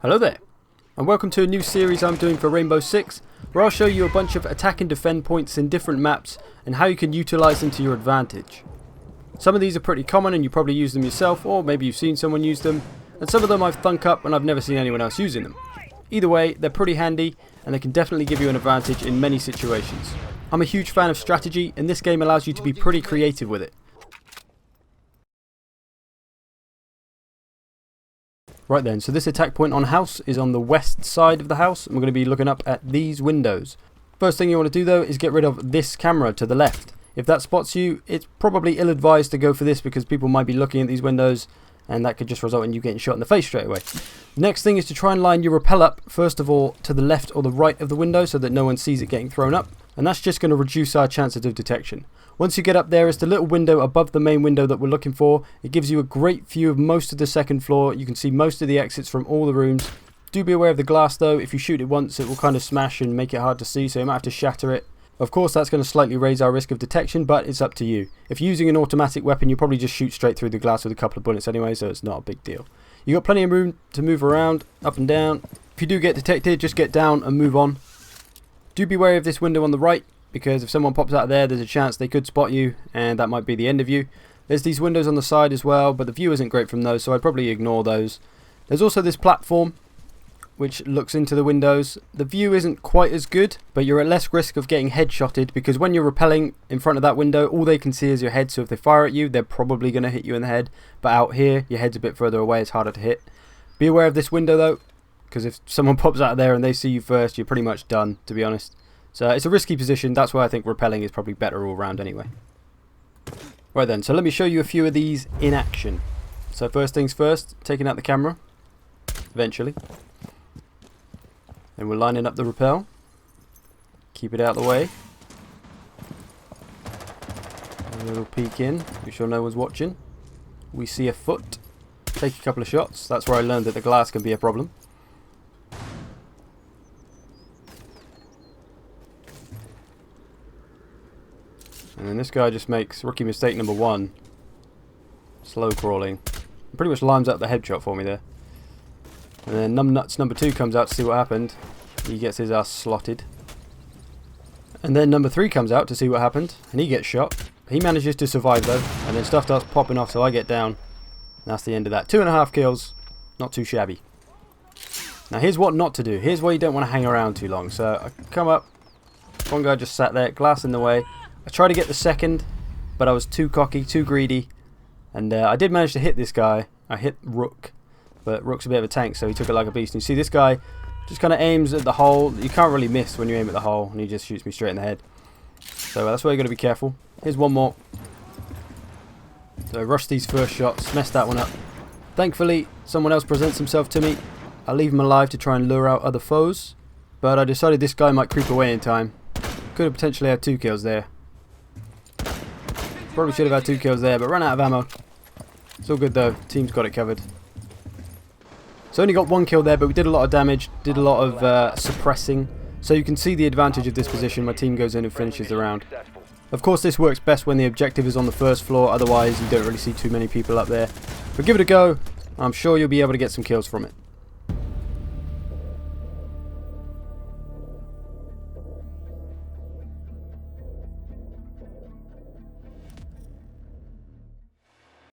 Hello there, and welcome to a new series I'm doing for Rainbow Six, where I'll show you a bunch of attack and defend points in different maps and how you can utilise them to your advantage. Some of these are pretty common and you probably use them yourself, or maybe you've seen someone use them, and some of them I've thunk up and I've never seen anyone else using them. Either way, they're pretty handy and they can definitely give you an advantage in many situations. I'm a huge fan of strategy, and this game allows you to be pretty creative with it. Right then, so this attack point on house is on the west side of the house, and we're going to be looking up at these windows. First thing you want to do though is get rid of this camera to the left. If that spots you, it's probably ill-advised to go for this because people might be looking at these windows and that could just result in you getting shot in the face straight away. Next thing is to try and line your rappel up, first of all, to the left or the right of the window so that no one sees it getting thrown up, and that's just going to reduce our chances of detection. Once you get up there, it's the little window above the main window that we're looking for. It gives you a great view of most of the second floor. You can see most of the exits from all the rooms. Do be aware of the glass though. If you shoot it once, it will kind of smash and make it hard to see, so you might have to shatter it. Of course, that's going to slightly raise our risk of detection, but it's up to you. If you're using an automatic weapon, you probably just shoot straight through the glass with a couple of bullets anyway, so it's not a big deal. You've got plenty of room to move around, up and down. If you do get detected, just get down and move on. Do be wary of this window on the right, because if someone pops out of there, there's a chance they could spot you, and that might be the end of you. There's these windows on the side as well, but the view isn't great from those, so I'd probably ignore those. There's also this platform, which looks into the windows. The view isn't quite as good, but you're at less risk of getting headshotted, because when you're rappelling in front of that window, all they can see is your head, so if they fire at you, they're probably going to hit you in the head. But out here, your head's a bit further away, it's harder to hit. Be aware of this window though, because if someone pops out of there and they see you first, you're pretty much done, to be honest. So it's a risky position. That's why I think rappelling is probably better all round anyway. Right then, so let me show you a few of these in action. So first things first, taking out the camera, eventually. And we're lining up the rappel. Keep it out of the way. A little peek in, be sure no one's watching. We see a foot. Take a couple of shots. That's where I learned that the glass can be a problem. And then this guy just makes rookie mistake number one. Slow crawling. Pretty much lines up the headshot for me there. And then Numbnuts number 2 comes out to see what happened. He gets his ass slotted. And then number 3 comes out to see what happened. And he gets shot. He manages to survive though. And then stuff starts popping off, so I get down. And that's the end of that. 2.5 kills. Not too shabby. Now here's what not to do. Here's where you don't want to hang around too long. So I come up. One guy just sat there, glass in the way. I tried to get the second, but I was too cocky, too greedy. And I did manage to hit this guy. I hit Rook. But Rook's a bit of a tank, so he took it like a beast. And you see this guy just kind of aims at the hole. You can't really miss when you aim at the hole, and he just shoots me straight in the head. So that's why you got to be careful. Here's one more. So rush these first shots, mess that one up. Thankfully, someone else presents himself to me. I leave him alive to try and lure out other foes. But I decided this guy might creep away in time. Could have potentially had 2 kills there. Probably should have had 2 kills there, but ran out of ammo. It's all good though. Team's got it covered. So only got 1 kill there, but we did a lot of damage, did a lot of suppressing. So you can see the advantage of this position. My team goes in and finishes the round. Of course, this works best when the objective is on the first floor. Otherwise, you don't really see too many people up there. But give it a go. I'm sure you'll be able to get some kills from it.